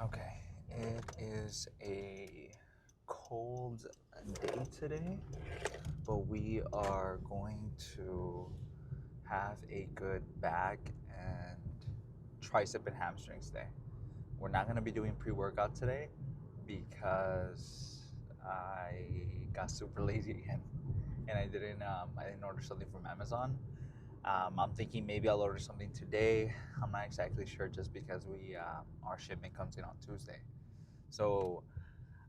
Okay, it is a cold day today, but we are going to have a good back and tricep and hamstrings day. We're not going to be doing pre-workout today because I got super lazy again and I didn't order something from Amazon. I'm thinking maybe I'll order something today. I'm not exactly sure just because our shipment comes in on Tuesday. So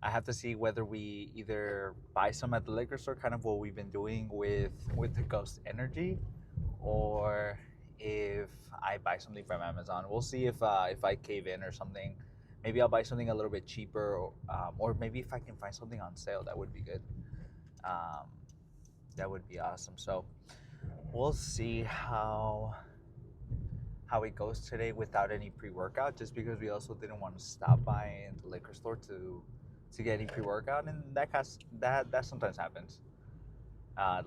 I have to see whether we either buy some at the liquor store, kind of what we've been doing with the Ghost Energy, or if I buy something from Amazon. We'll see if I cave in or something. Maybe I'll buy something a little bit cheaper, or maybe if I can find something on sale, that would be good. Um, that would be awesome. So we'll see how it goes today without any pre-workout, just because we also didn't want to stop by in the liquor store to get any pre-workout, and that sometimes happens.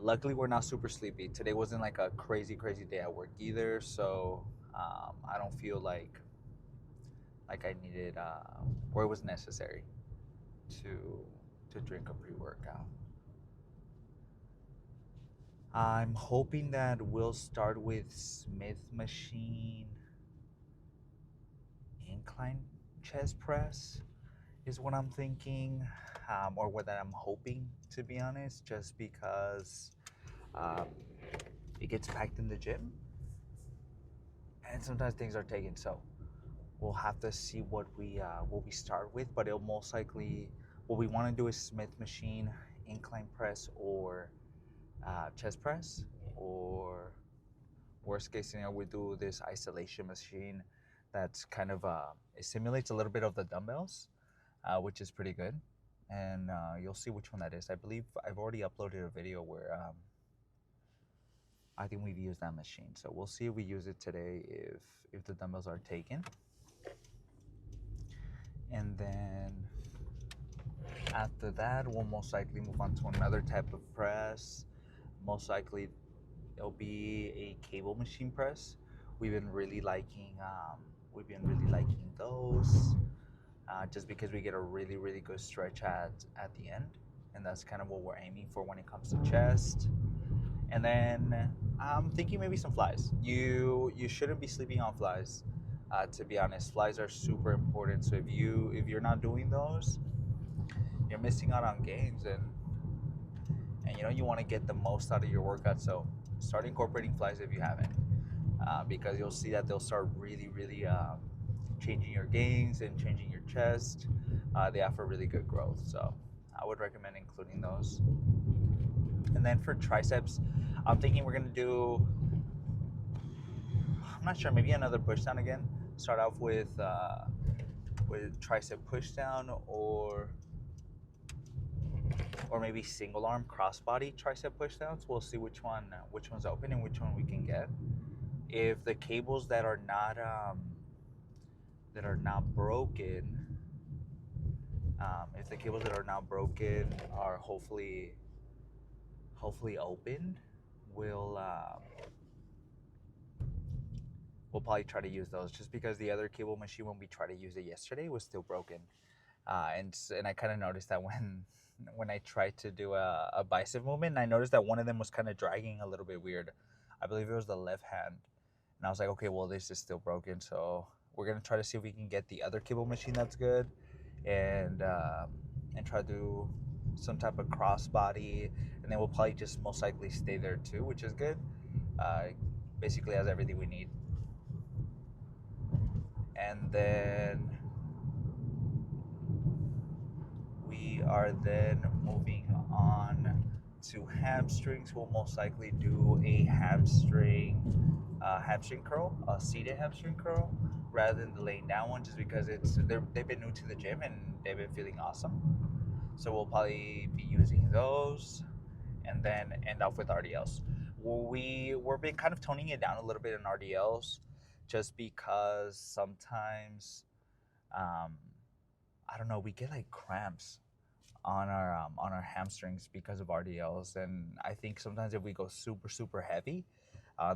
Luckily, we're not super sleepy. Today wasn't like a crazy day at work either, so I don't feel like I needed or it was necessary to to drink a pre-workout. I'm hoping that we'll start with Smith machine incline chest press is what I'm thinking, or what I'm hoping, to be honest, just because um, it gets packed in the gym and sometimes things are taken. So we'll have to see what we start with, but it'll most likely what we want to do is Smith machine incline press or chest press, or worst case scenario we do this isolation machine that's kind of it simulates a little bit of the dumbbells, which is pretty good. And you'll see which one that is. I believe I've already uploaded a video where I think we've used that machine. So we'll see if we use it today if the dumbbells are taken. And then after that, we'll most likely move on to another type of press. Most likely, it'll be a cable machine press. We've been really liking those, just because we get a really good stretch at the end, and that's kind of what we're aiming for when it comes to chest. And then I'm thinking maybe some flies. You shouldn't be sleeping on flies. To be honest, flies are super important. So if you're not doing those, you're missing out on gains, and you want to get the most out of your workout. So start incorporating flies if you haven't, because you'll see that they'll start really changing your gains and changing your chest. They offer really good growth, so I would recommend including those. And then for triceps, I'm thinking we're gonna do, I'm not sure, maybe another push down again. Start off with tricep push down, or maybe single arm crossbody tricep pushdowns. We'll see which one's open and which one we can get. If the cables that are not broken, if the cables that are not broken are hopefully open, we'll we'll probably try to use those. Just because the other cable machine, when we tried to use it yesterday, was still broken, and I kind of noticed that when I tried to do a bicep movement, I noticed that one of them was kind of dragging a little bit weird. I believe it was the left hand, and I was like, okay, well, this is still broken, so we're gonna try to see if we can get the other cable machine that's good, and try to do some type of crossbody, and then we'll probably just most likely stay there too, which is good. Uh, Basically has everything we need. And then we are then moving on to hamstrings. We'll most likely do a hamstring curl, a seated hamstring curl, rather than the laying down one, just because they've been new to the gym and they've been feeling awesome. So we'll probably be using those, and then end off with RDLs. We're been kind of toning it down a little bit in RDLs, just because sometimes um, I don't know, we get like cramps on our hamstrings because of RDLs, and I think sometimes if we go super heavy,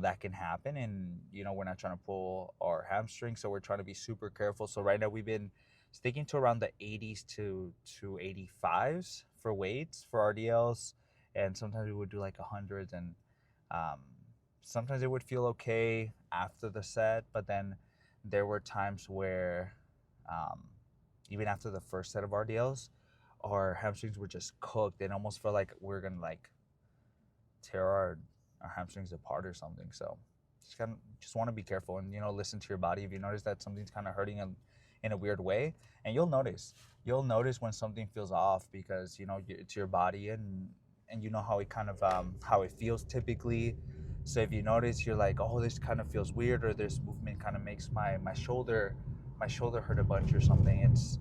that can happen. And we're not trying to pull our hamstrings, so we're trying to be super careful. So right now we've been sticking to around the 80s to 85s for weights for RDLs, and sometimes we would do like 100s, and um, sometimes it would feel okay after the set, but then there were times where um, even after the first set of RDLs, our hamstrings were just cooked and almost felt like we're gonna like tear our hamstrings apart or something. So just want to be careful and listen to your body. If you notice that something's kind of hurting in a weird way, and you'll notice when something feels off, because it's your body, and you know how it kind of how it feels typically. So if you notice you're like, oh, this kind of feels weird, or this movement kind of makes my shoulder hurt a bunch or something, it's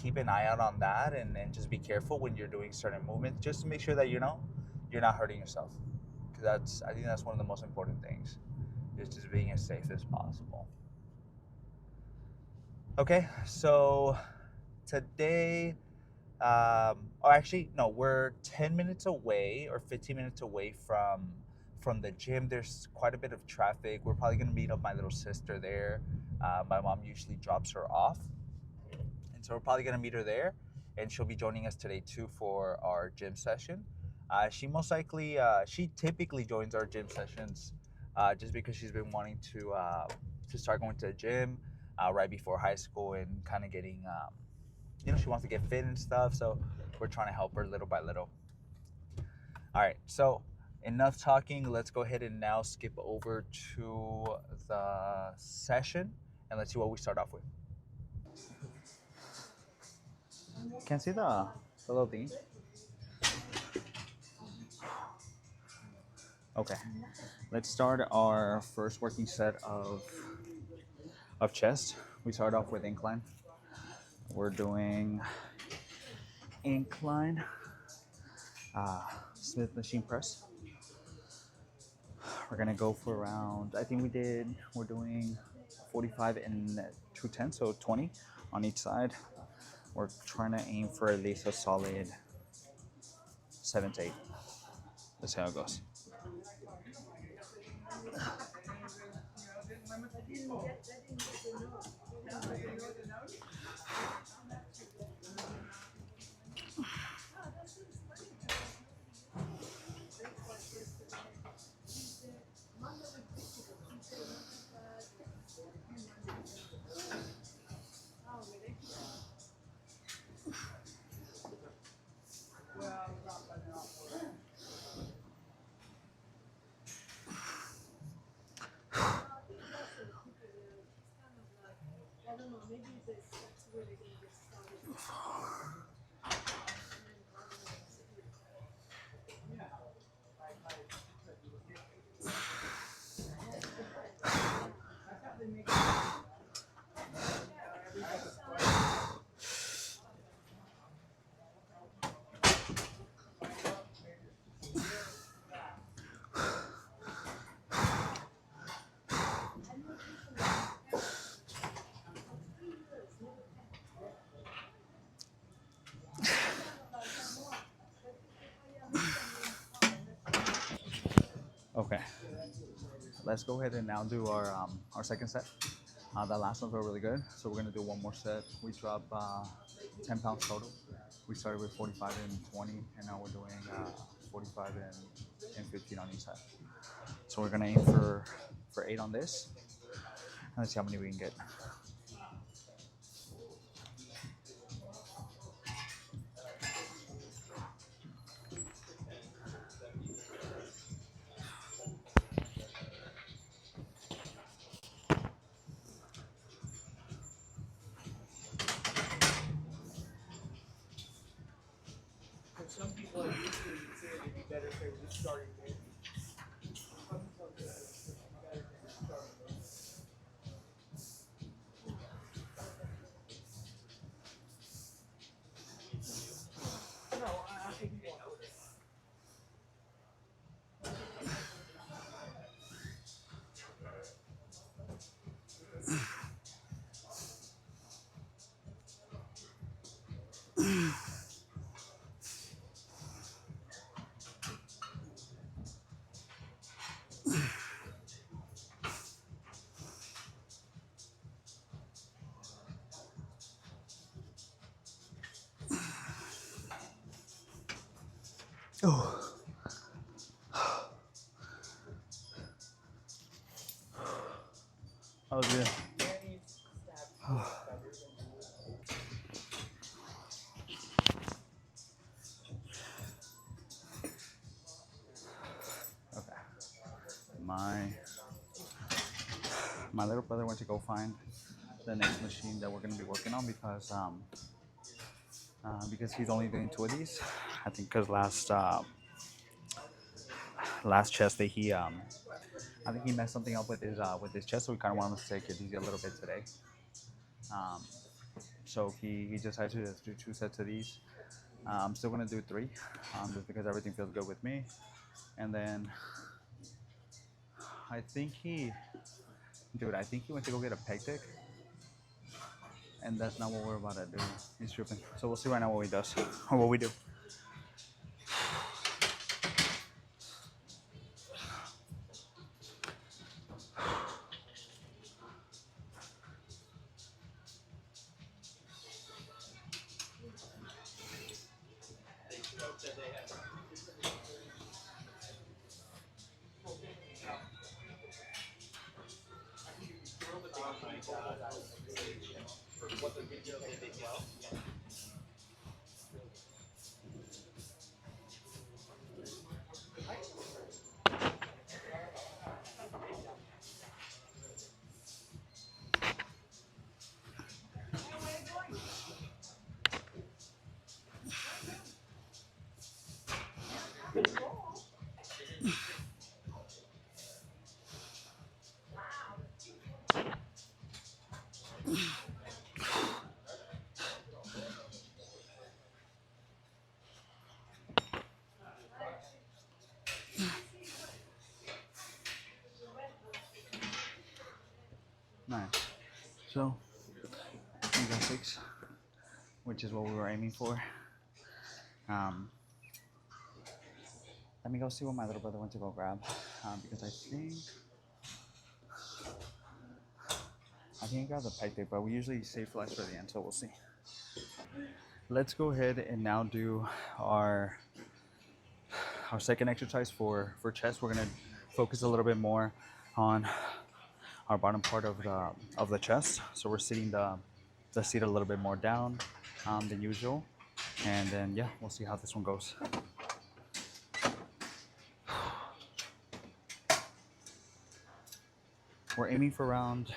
keep an eye out on that, and just be careful when you're doing certain movements, just to make sure that you're not hurting yourself, because I think that's one of the most important things, is just being as safe as possible. Okay, so today, or actually no, we're 10 minutes away or 15 minutes away from the gym. There's quite a bit of traffic. We're probably gonna meet up my little sister there. My mom usually drops her off, and so we're probably gonna meet her there, and she'll be joining us today too for our gym session. She typically joins our gym sessions just because she's been wanting to start going to the gym right before high school, and kind of getting, she wants to get fit and stuff. So we're trying to help her little by little. All right, so enough talking. Let's go ahead and now skip over to the session, and let's see what we start off with. Can't see the little thing. Okay, let's start our first working set of chest. We start off with incline. We're doing incline Smith machine press. We're gonna go for around, I think we're doing 45 and 210, so 20 on each side. We're trying to aim for at least a solid 7 to 8. Let's see how it goes. Okay, let's go ahead and now do our second set. The last ones were really good, so we're gonna do one more set. We drop 10 pounds total. We started with 45 and 20, and now we're doing 45 and 15 on each side. So we're gonna aim for 8 on this, and let's see how many we can get. Some people are usually say it'd be better if they were just starting there. Oh. Oh, good. Okay. My my little brother went to go find the next machine that we're gonna be working on because he's only doing two of these. I think because last chest day I think he messed something up with his chest, so we kind of want him to take it easy a little bit today. Um, so he decided to just do two sets of these. I'm still gonna do three, just because everything feels good with me. And then I think I think he went to go get a peg tick, and that's not what we're about to do. He's tripping. So we'll see right now what he does or what we do. Nice. So we got six, which is what we were aiming for. Um, Let me go see what my little brother went to go grab, because I think he grabbed the peg tape, but we usually save flex for the end, so we'll see. Let's go ahead and now do our our second exercise for chest. We're gonna focus a little bit more on our bottom part of the chest. So we're sitting the seat a little bit more down than usual, and then yeah, we'll see how this one goes. We're aiming for around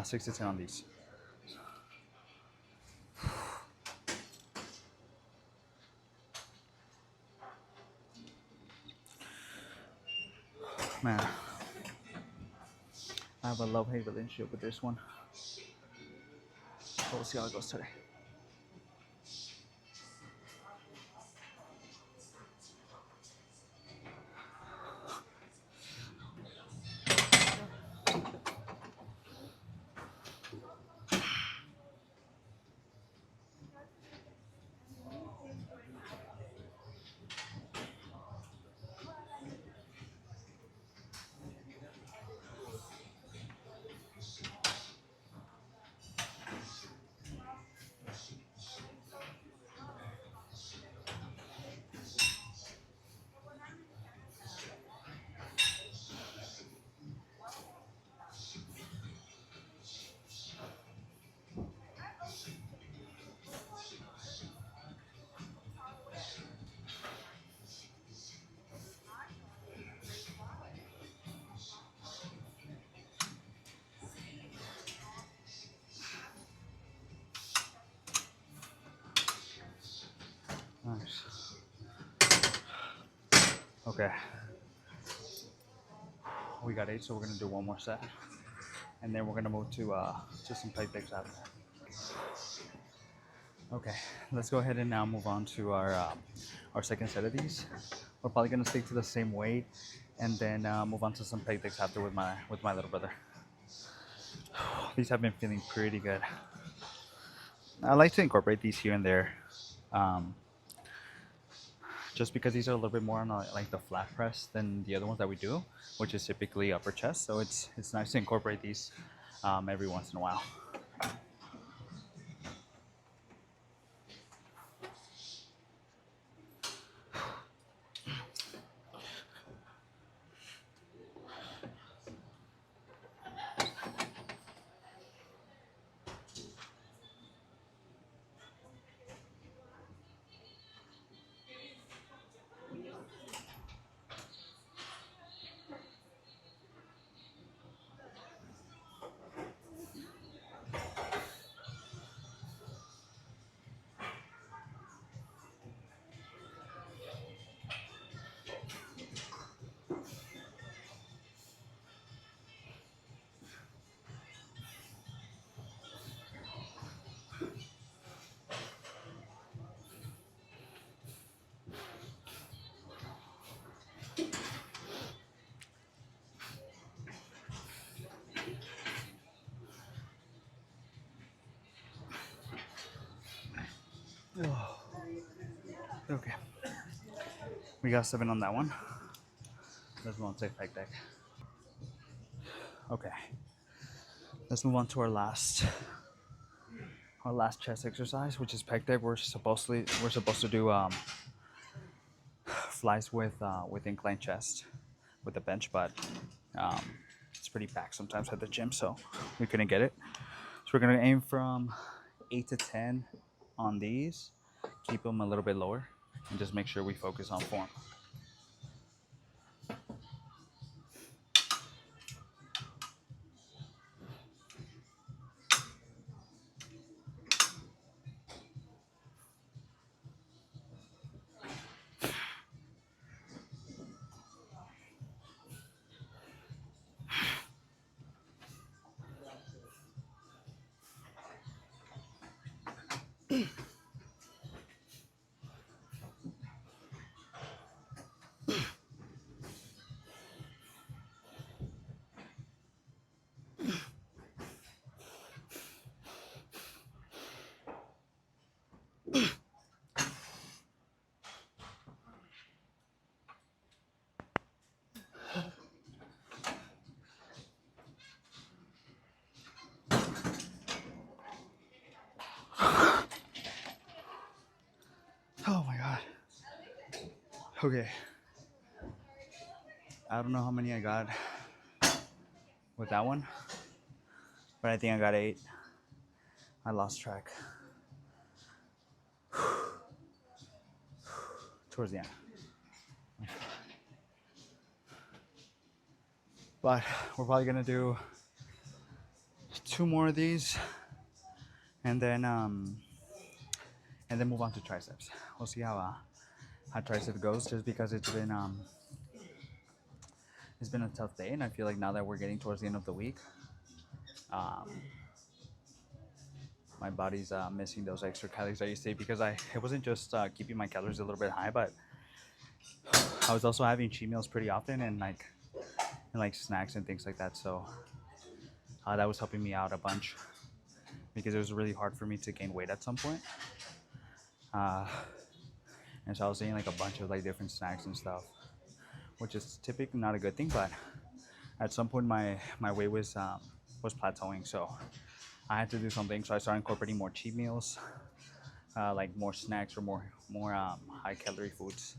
6 to 10 on these. Man, I have a love-hate relationship with this one. So we'll see how it goes today. Nice. Okay. We got 8, so we're gonna do one more set, and then we're gonna move to some plate picks after. Okay, let's go ahead and now move on to our second set of these. We're probably gonna stick to the same weight, and then move on to some plate picks after with my little brother. These have been feeling pretty good. I like to incorporate these here and there, um, just because these are a little bit more on like the flat press than the other ones that we do, which is typically upper chest. So it's nice to incorporate these every once in a while. Oh, okay. We got 7 on that one. Let's move on to pec deck. Okay. Let's move on to our last chest exercise, which is pec deck. We're supposed to do flies with inclined chest with the bench, but um, it's pretty packed sometimes at the gym, so we couldn't get it. So we're gonna aim from 8 to 10 on these, keep them a little bit lower, and just make sure we focus on form. Oh my god. Okay. I don't know how many I got with that one, but I think I got 8. I lost track towards the end. But we're probably gonna do 2 more of these, and then move on to triceps. We'll see how triceps goes, just because it's been a tough day, and I feel like now that we're getting towards the end of the week, um, my body's missing those extra calories I used to eat, because it wasn't just keeping my calories a little bit high, but I was also having cheat meals pretty often, and snacks and things like that. So that was helping me out a bunch, because it was really hard for me to gain weight at some point. Uh, and so I was eating like a bunch of like different snacks and stuff, which is typically not a good thing. But at some point, my weight was plateauing, so I had to do something. So I started incorporating more cheat meals, like more snacks or more high calorie foods.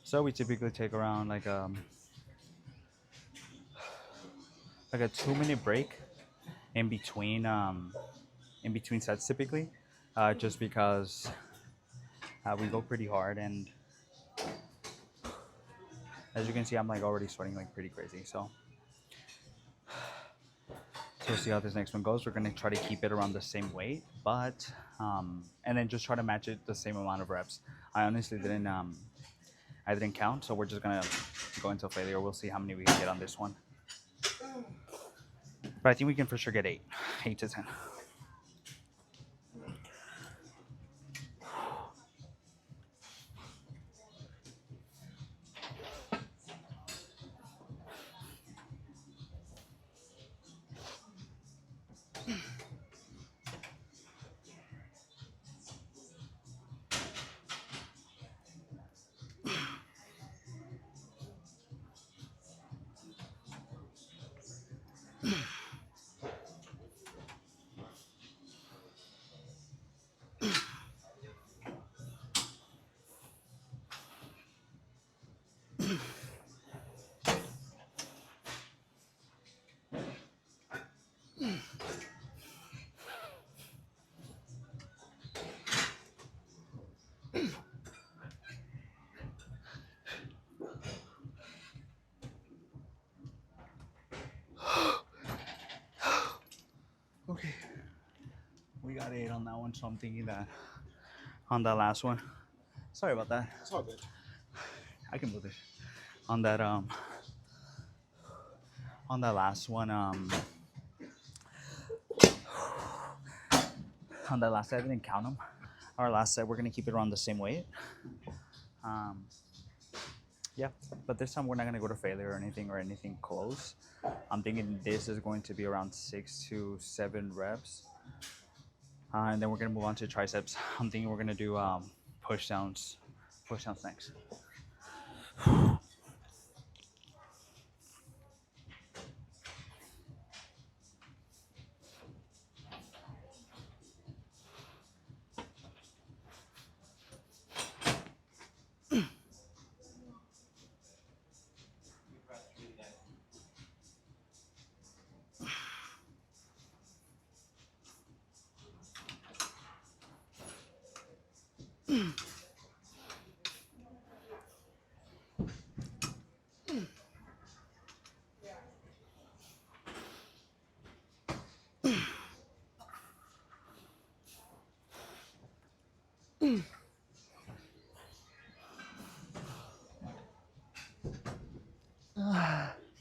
So we typically take around like a 2-minute break in between sets typically, just because we go pretty hard, and as you can see, I'm like already sweating like pretty crazy. So we'll see how this next one goes. We're gonna try to keep it around the same weight, but and then just try to match it the same amount of reps. I honestly didn't count, so we're just gonna go into failure. We'll see how many we can get on this one. But I think we can for sure get 8 to 10. Okay, we got 8 on that one, so I'm thinking that on that last one. Sorry about that. It's all good. I can move this. On that last one, on that last set, I didn't count them. Our last set, we're gonna keep it around the same weight. Um, yeah, but this time we're not gonna go to failure or anything close. I'm thinking this is going to be around 6 to 7 reps. And then we're gonna move on to triceps. I'm thinking we're gonna do push downs, push downs next.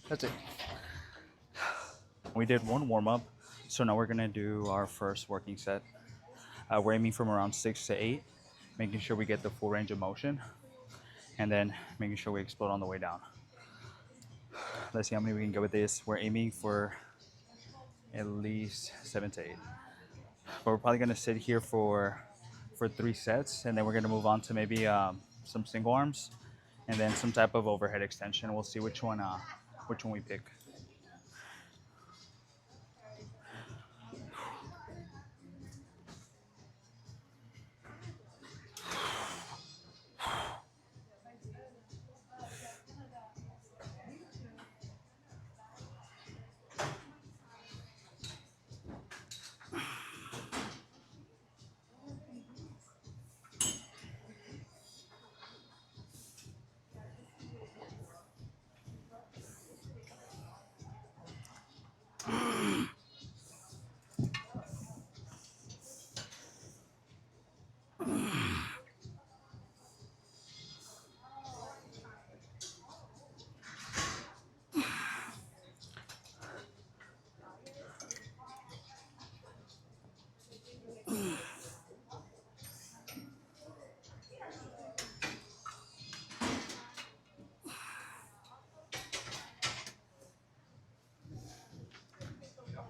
That's it. We did one warm up, so now we're gonna do our first working set. We're aiming from around 6 to 8, making sure we get the full range of motion, and then making sure we explode on the way down. Let's see how many we can get with this. We're aiming for at least 7 to 8. But we're probably gonna sit here for 3 sets, and then we're gonna move on to maybe some single arms, and then some type of overhead extension. We'll see which one we pick.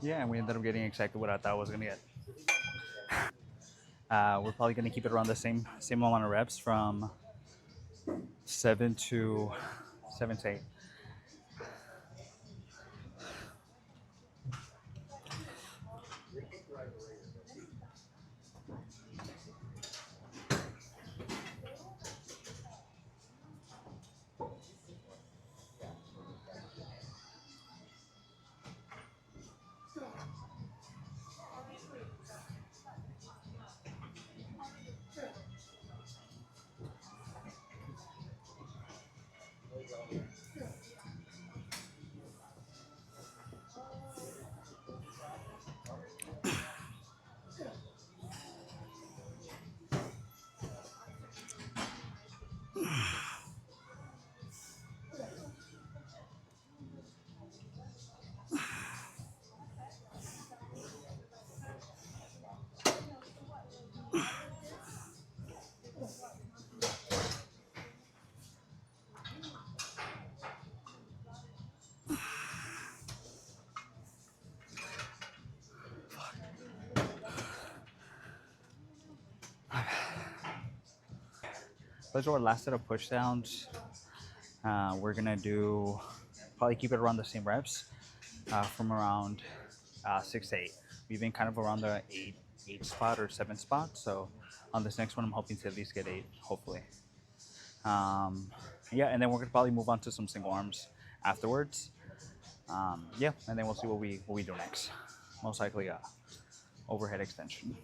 Yeah, and we ended up getting exactly what I thought I was gonna get. We're probably gonna keep it around the same amount of reps from 7 to 8. Those are our last set of push downs. We're gonna do probably keep it around the same reps from around 6 to 8. We've been kind of around the eight spot or 7 spot. So on this next one, I'm hoping to at least get 8, hopefully. Yeah, and then we're gonna probably move on to some single arms afterwards. Yeah, and then we'll see what we do next. Most likely overhead extension.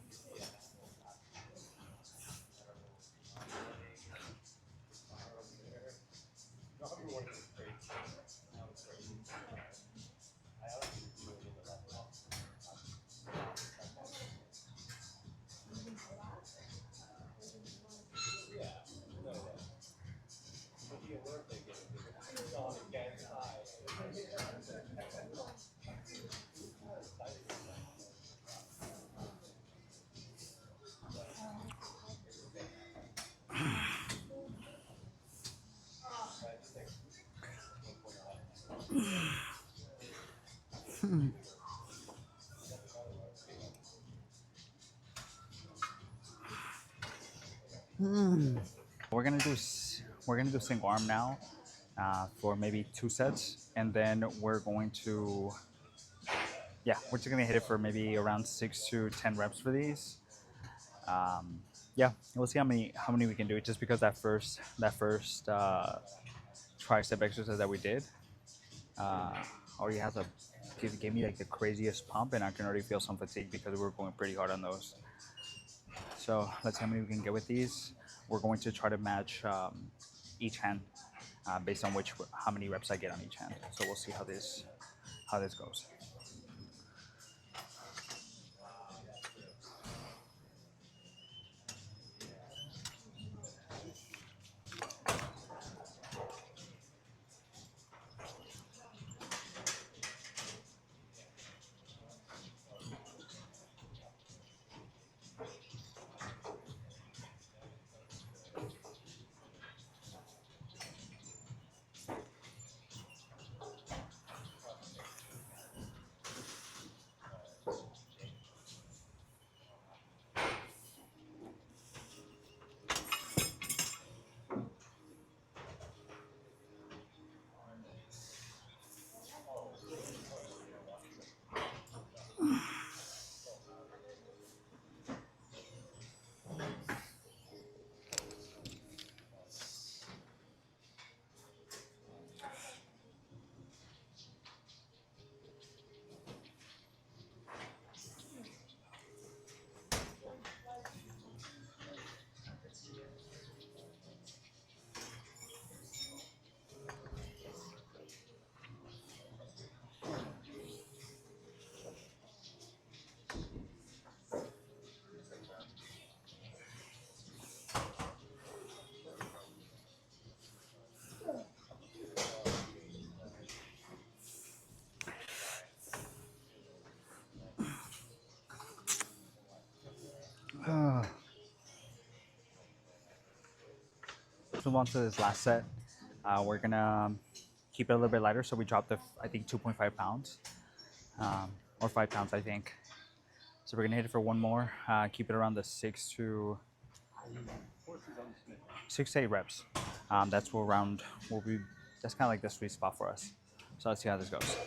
We're gonna do we're gonna do single arm now for maybe 2 sets, and then we're going to we're just gonna hit it for maybe around 6 to 10 reps for these. Um, yeah, we'll see how many we can do. Just because that first tricep exercise that we did already has a gave me like the craziest pump, and I can already feel some fatigue because we were going pretty hard on those. So let's see how many we can get with these. We're going to try to match each hand based on how many reps I get on each hand. So we'll see how this goes. Let's move on to this last set. We're gonna keep it a little bit lighter, so we dropped I think 2.5 pounds or 5 pounds, I think. So we're gonna hit it for one more. Keep it around the 6 to 8 reps. That's where around will be. That's kind of like the sweet spot for us. So let's see how this goes.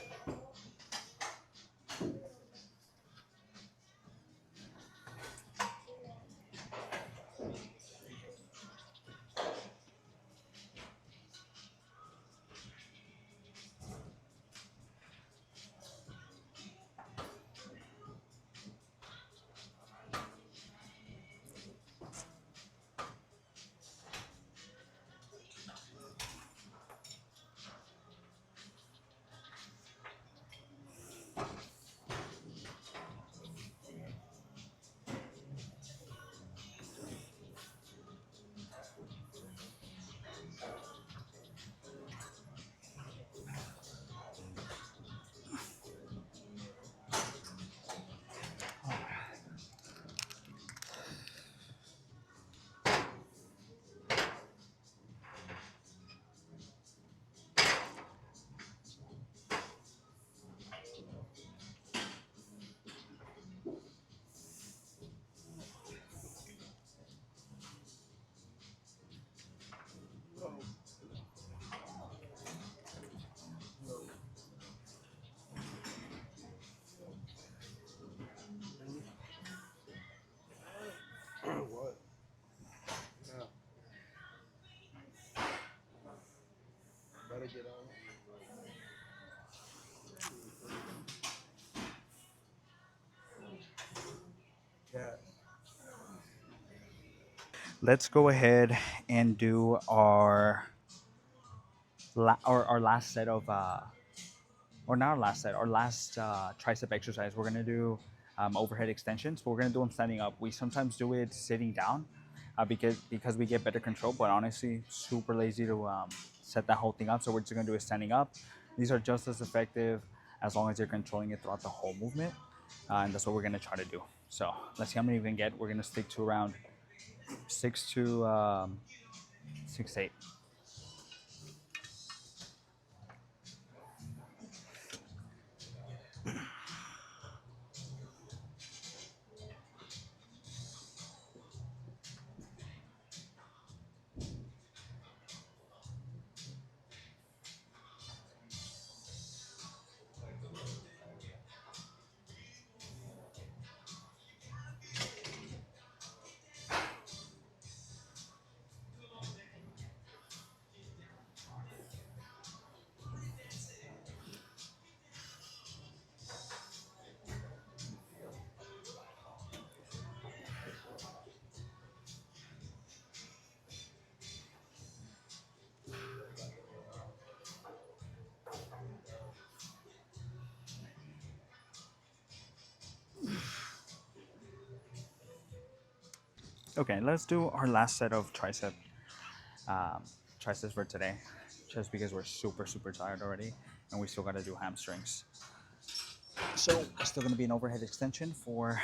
What? Yeah. Better get on. Yeah. Let's go ahead and do our last set of or not our last set, our last tricep exercise. We're gonna do overhead extensions, but we're gonna do them standing up. We sometimes do it sitting down because we get better control. But honestly, super lazy to set that whole thing up. So we're just gonna do it standing up. These are just as effective as long as you're controlling it throughout the whole movement, and that's what we're gonna try to do. So let's see how many we can get. We're gonna stick to around 6 to 8. Okay, let's do our last set of um, triceps for today, just because we're super tired already, and we still gotta do hamstrings. So it's still gonna be an overhead extension for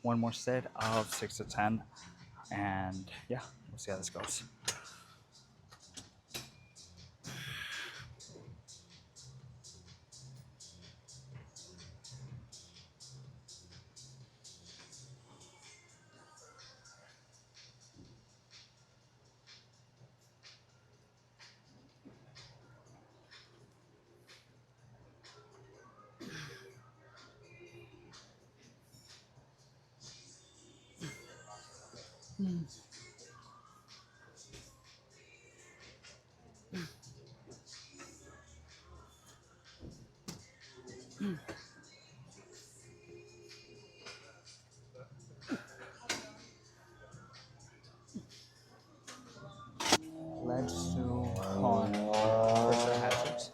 one more set of 6 to 10, and yeah, we'll see how this goes. Let's do our first set of hamstrings.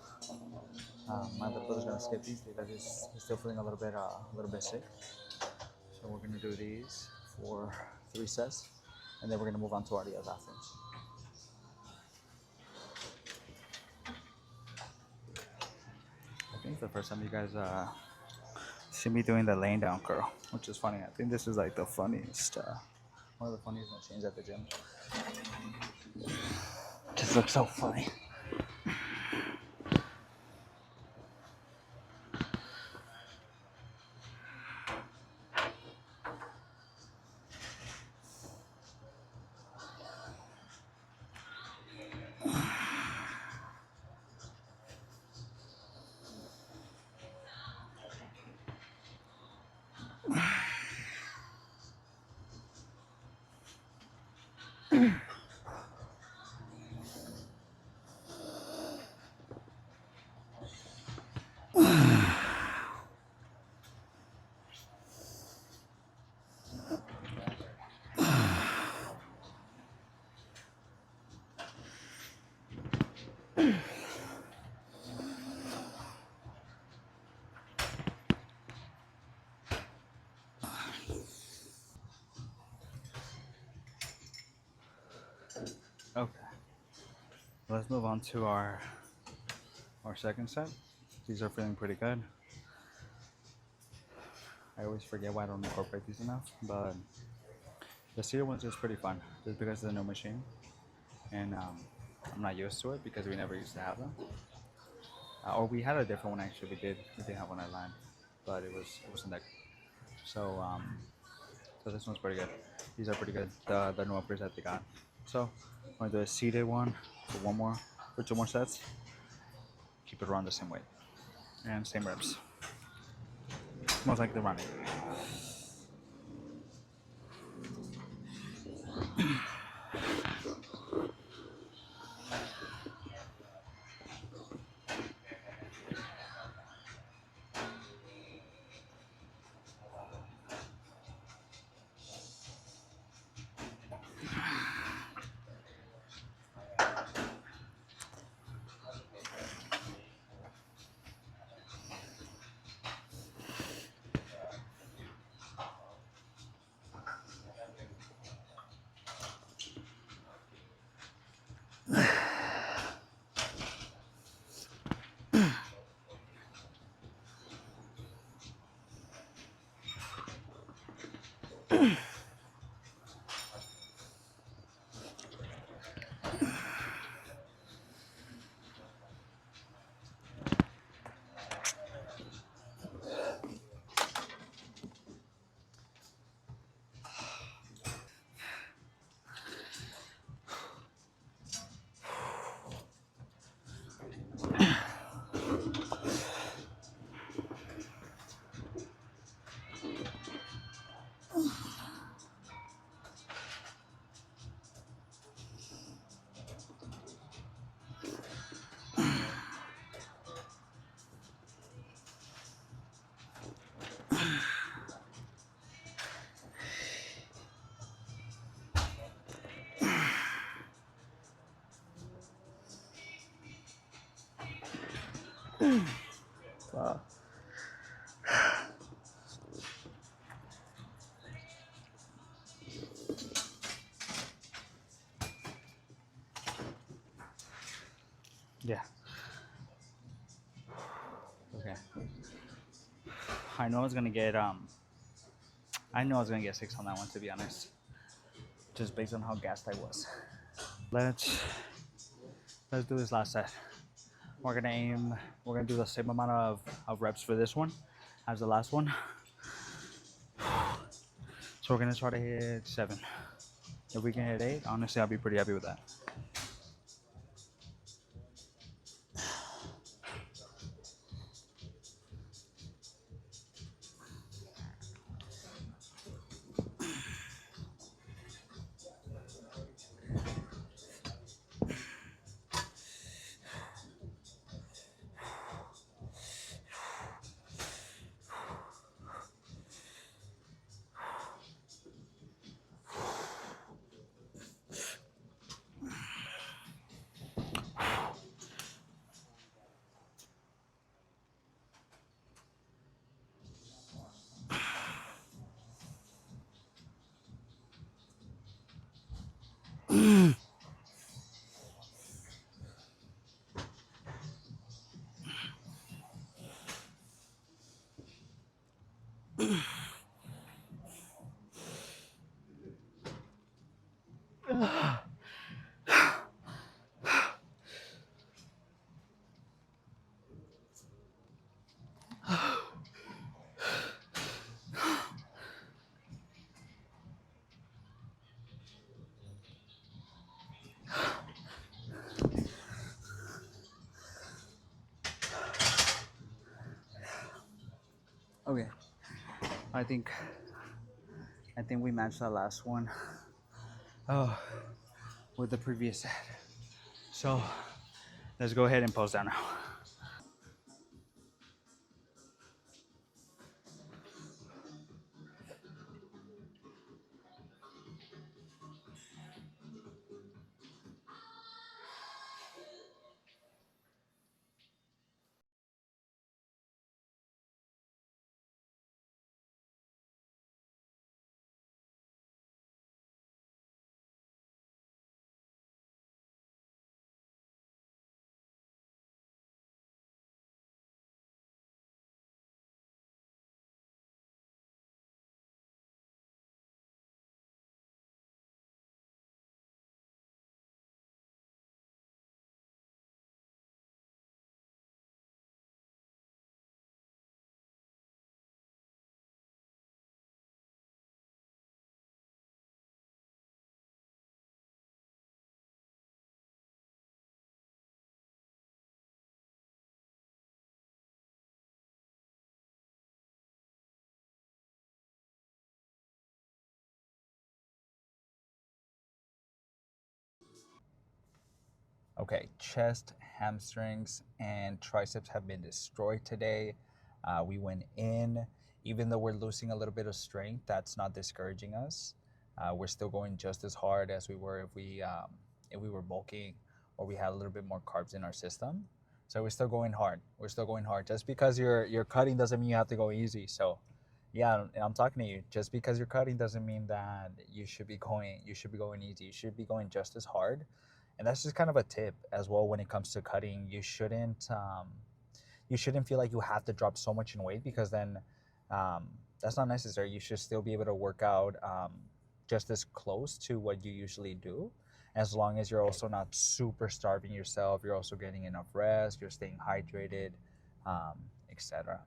My little brother's gonna skip these because he's still feeling a little bit sick. So we're gonna do these for 3 sets, and then we're gonna move on to our RDLs afterwards. I think it's the first time you guys see me doing the laying down curl, which is funny. I think this is like the funniest, one of the funniest machines at the gym. Just looks so funny. Okay, let's move on to our second set. These are feeling pretty good. I always forget why I don't incorporate these enough, but the cedar one's just pretty fun, just because it's a new machine, and I'm not used to it because we never used to have them. Or we had a different one actually. We did have one at line, but it wasn't that good. So this one's pretty good. These are pretty good. The new upgrades that they got. So I'm gonna do a seated one for 2 more sets. Keep it around the same weight and same reps. Most likely running. I know I was gonna get I knew I was gonna get 6 on that one, to be honest, just based on how gassed I was. Let's do this last set. We're gonna aim. We're gonna do the same amount of reps for this one as the last one. So we're gonna try to hit 7. If we can hit 8, honestly, I'll be pretty happy with that. Okay, I think we matched that last one. Oh, with the previous set. So let's go ahead and pose down now. Okay, chest, hamstrings, and triceps have been destroyed today. We went in, even though we're losing a little bit of strength, that's not discouraging us. We're still going just as hard as we were if we were bulking or we had a little bit more carbs in our system. So we're still going hard. We're still going hard. Just because you're cutting doesn't mean you have to go easy. So yeah, I'm talking to you. Just because you're cutting doesn't mean that you should be going easy. You should be going just as hard. And that's just kind of a tip as well when it comes to cutting. You shouldn't feel like you have to drop so much in weight, because then um, that's not necessary. You should still be able to work out just as close to what you usually do, as long as you're also not super starving yourself. You're also getting enough rest. You're staying hydrated, etc.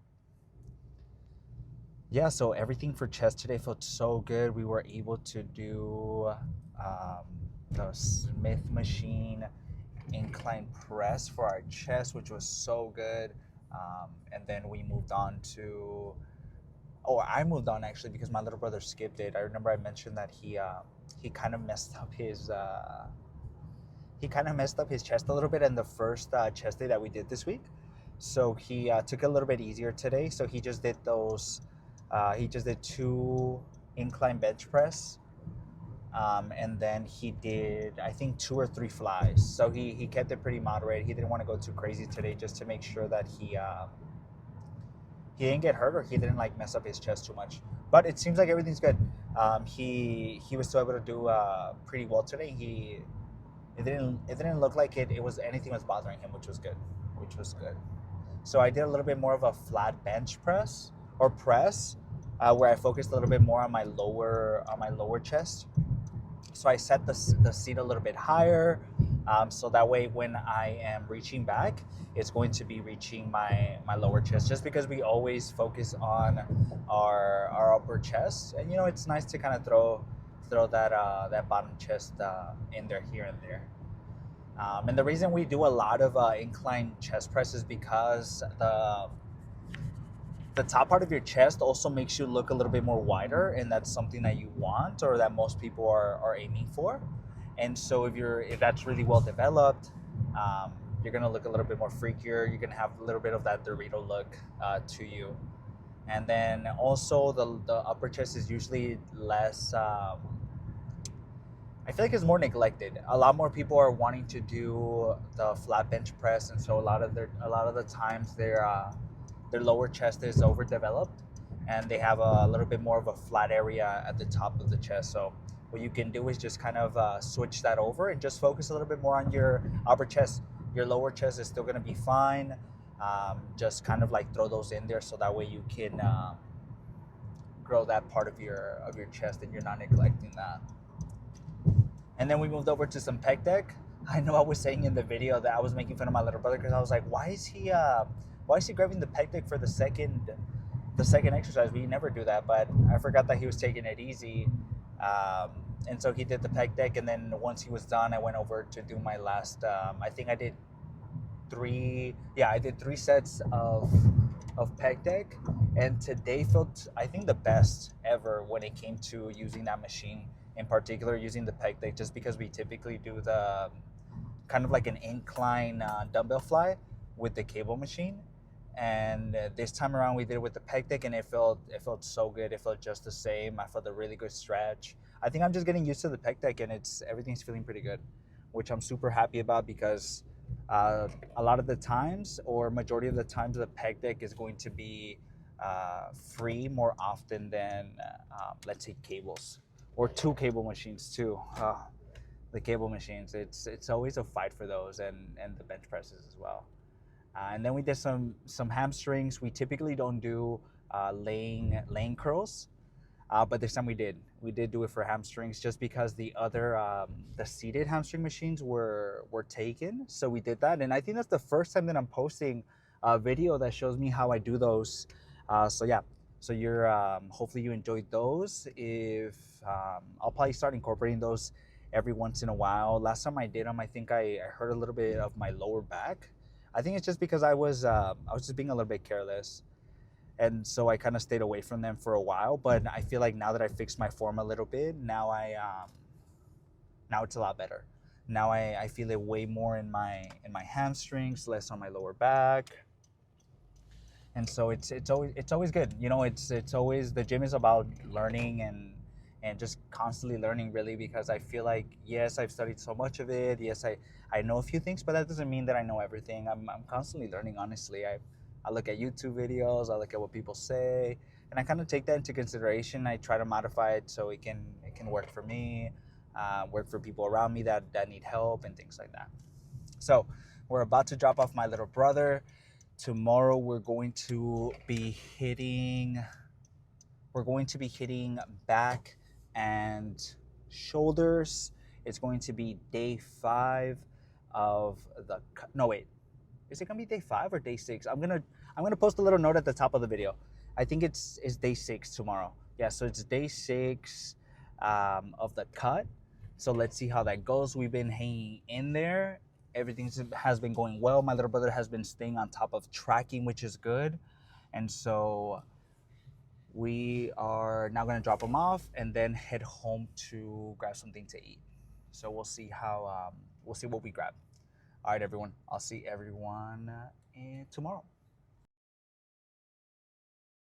Yeah, so everything for chest today felt so good. We were able to do um, the Smith machine incline press for our chest, which was so good. And then we moved on to, oh, I moved on actually because my little brother skipped it. I remember I mentioned that he kind of messed up his chest a little bit in the first chest day that we did this week. So he took it a little bit easier today. So he just did those. He just did 2 incline bench press, and then he did, I think, 2 or 3 flies. So he kept it pretty moderate. He didn't want to go too crazy today, just to make sure that he didn't get hurt or he didn't like mess up his chest too much. But it seems like everything's good. He was still able to do pretty well today. It didn't look like it was anything was bothering him, which was good. So I did a little bit more of a flat bench press or press, where I focused a little bit more on my lower chest. So I set the seat a little bit higher, so that way when I am reaching back, it's going to be reaching my lower chest. Just because we always focus on our upper chest, and it's nice to kind of throw that bottom chest in there here and there. And the reason we do a lot of incline chest press is because the top part of your chest also makes you look a little bit more wider, and that's something that you want, or that most people are aiming for. And so if that's really well developed, you're gonna look a little bit more freakier. You're gonna have a little bit of that Dorito look to you. And then also the upper chest is usually less. I feel like it's more neglected. A lot more people are wanting to do the flat bench press, and so a lot of the times their lower chest is overdeveloped, and they have a little bit more of a flat area at the top of the chest. So what you can do is just kind of switch that over and just focus a little bit more on your upper chest. Your lower chest is still going to be fine. Just kind of like throw those in there, so that way you can grow that part of your chest, and you're not neglecting that. And then we moved over to some pec deck. I know I was saying in the video that I was making fun of my little brother, because I was like, why is he grabbing the pec deck for the second exercise? We never do that, but I forgot that he was taking it easy. And so he did the pec deck, and then once he was done, I went over to do my last. I think I did three sets of pec deck, and today felt, I think, the best ever when it came to using that machine, in particular using the pec deck, just because we typically do the kind of like an incline dumbbell fly with the cable machine, and this time around we did it with the pec deck, and it felt so good. It felt just the same. I felt a really good stretch. I think I'm just getting used to the pec deck, and everything's feeling pretty good, which I'm super happy about, because a lot of the times, or majority of the times, the pec deck is going to be free more often than let's say cables, or two cable machines too. The cable machines, it's always a fight for those, and the bench presses as well. And then we did some hamstrings. We typically don't do laying curls, but this time we did do it for hamstrings, just because the other the seated hamstring machines were taken. So we did that, and I think that's the first time that I'm posting a video that shows me how I do those. So yeah, so you're hopefully you enjoyed those. If I'll probably start incorporating those every once in a while. Last time I did them, I think I hurt a little bit of my lower back. I think it's just because I was just being a little bit careless, and so I kind of stayed away from them for a while. But I feel like now that I fixed my form a little bit, now it's a lot better. Now I feel it way more in my hamstrings, less on my lower back. And so it's always good. It's always, the gym is about learning, and just constantly learning, really, because I feel like, yes, I've studied so much of it. Yes, I know a few things, but that doesn't mean that I know everything. I'm constantly learning, honestly. I look at YouTube videos, I look at what people say, and I kind of take that into consideration. I try to modify it so it can work for me, work for people around me that need help, and things like that. So we're about to drop off my little brother. Tomorrow we're going to be hitting back and shoulders. It's going to be day 5 of the no wait. Is it gonna be day 5 or day 6? I'm gonna post a little note at the top of the video. I think it's day 6 tomorrow. Yeah, so it's day 6 of the cut. So let's see how that goes. We've been hanging in there. Everything has been going well. My little brother has been staying on top of tracking, which is good. And so we are now going to drop him off and then head home to grab something to eat. So we'll see what we grab. All right, everyone. I'll see everyone tomorrow.